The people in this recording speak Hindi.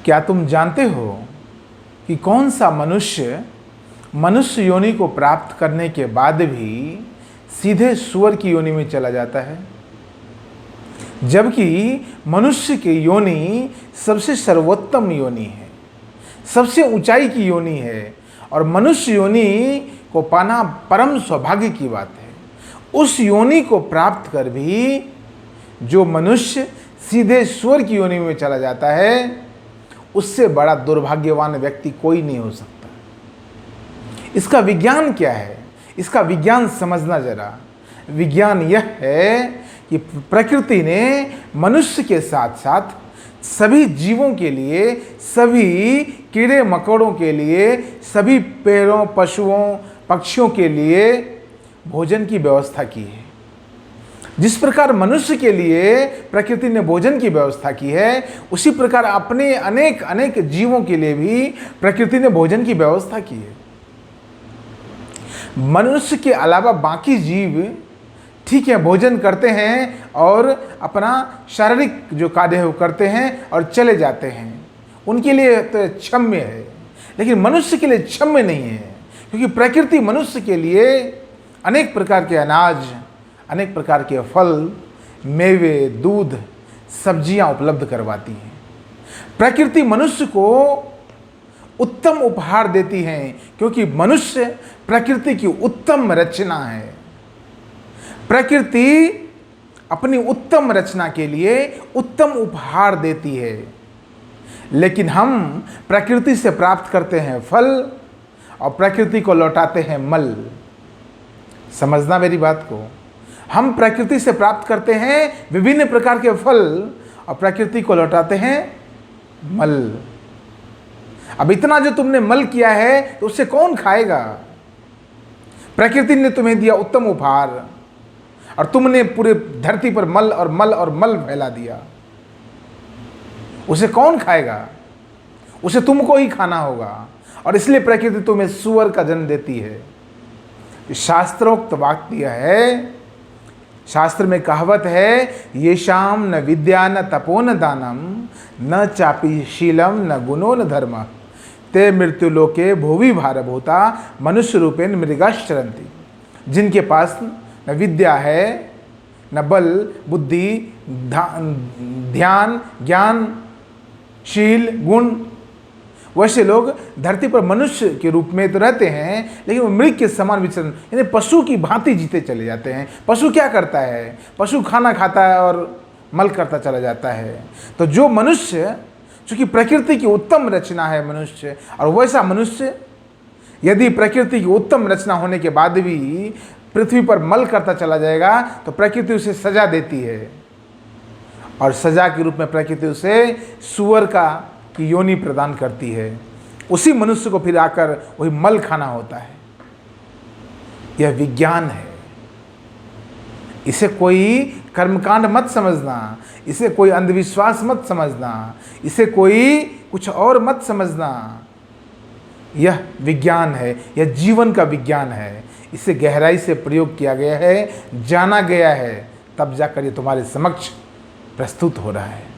क्या तुम जानते हो कि कौन सा मनुष्य योनि को प्राप्त करने के बाद भी सीधे सूअर की योनि में चला जाता है, जबकि मनुष्य की योनि सबसे सर्वोत्तम योनि है, सबसे ऊंचाई की योनि है और मनुष्य योनि को पाना परम सौभाग्य की बात है। उस योनि को प्राप्त कर भी जो मनुष्य सीधे सूअर की योनि में चला जाता है, उससे बड़ा दुर्भाग्यवान व्यक्ति कोई नहीं हो सकता। इसका विज्ञान क्या है? इसका विज्ञान समझना जरा। विज्ञान यह है कि प्रकृति ने मनुष्य के साथ साथ सभी जीवों के लिए, सभी कीड़े मकोड़ों के लिए, सभी पेड़ों, पशुओं, पक्षियों के लिए भोजन की व्यवस्था की है। जिस प्रकार मनुष्य के लिए प्रकृति ने भोजन की व्यवस्था की है, उसी प्रकार अपने अनेक अनेक जीवों के लिए भी प्रकृति ने भोजन की व्यवस्था की है। मनुष्य के अलावा बाकी जीव ठीक है, भोजन करते हैं और अपना शारीरिक जो कार्य है वो करते हैं और चले जाते हैं, उनके लिए तो क्षम्य है, लेकिन मनुष्य के लिए क्षम्य नहीं है, क्योंकि प्रकृति मनुष्य के लिए अनेक प्रकार के अनाज, अनेक प्रकार के फल, मेवे, दूध, सब्जियां उपलब्ध करवाती है। प्रकृति मनुष्य को उत्तम उपहार देती है, क्योंकि मनुष्य प्रकृति की उत्तम रचना है। प्रकृति अपनी उत्तम रचना के लिए उत्तम उपहार देती है, लेकिन हम प्रकृति से प्राप्त करते हैं फल और प्रकृति को लौटाते हैं मल। समझना मेरी बात को। हम प्रकृति से प्राप्त करते हैं विभिन्न प्रकार के फल और प्रकृति को लौटाते हैं मल। अब इतना जो तुमने मल किया है तो उससे कौन खाएगा? प्रकृति ने तुम्हें दिया उत्तम उपहार और तुमने पूरे धरती पर मल और मल और मल फैला दिया, उसे कौन खाएगा? उसे तुमको ही खाना होगा। और इसलिए प्रकृति तुम्हें सूअर का जन्म देती है। शास्त्रोक्त वाक्य यह है, शास्त्र में कहावत है, ये शाम न विद्या न तपो न दानम न चापी शीलम न गुणो न धर्म ते मृत्यु लोके भुवि भारभूता मनुष्य रूपेण मृगाश्चरन्ति। जिनके पास न विद्या है, न बल, बुद्धि, ध्यान, ज्ञान, शील, गुण, वैसे लोग धरती पर मनुष्य के रूप में तो रहते हैं, लेकिन वो मृग के समान विचरण, यानी पशु की भांति जीते चले जाते हैं। पशु क्या करता है? पशु खाना खाता है और मल करता चला जाता है। तो जो मनुष्य, चूंकि प्रकृति की उत्तम रचना है मनुष्य, और वैसा मनुष्य यदि प्रकृति की उत्तम रचना होने के बाद भी पृथ्वी पर मल करता चला जाएगा तो प्रकृति उसे सजा देती है, और सजा के रूप में प्रकृति उसे सूअर की योनि प्रदान करती है। उसी मनुष्य को फिर आकर वही मल खाना होता है। यह विज्ञान है। इसे कोई कर्मकांड मत समझना, इसे कोई अंधविश्वास मत समझना, इसे कोई कुछ और मत समझना। यह विज्ञान है, यह जीवन का विज्ञान है। इसे गहराई से प्रयोग किया गया है, जाना गया है, तब जाकर ये तुम्हारे समक्ष प्रस्तुत हो रहा है।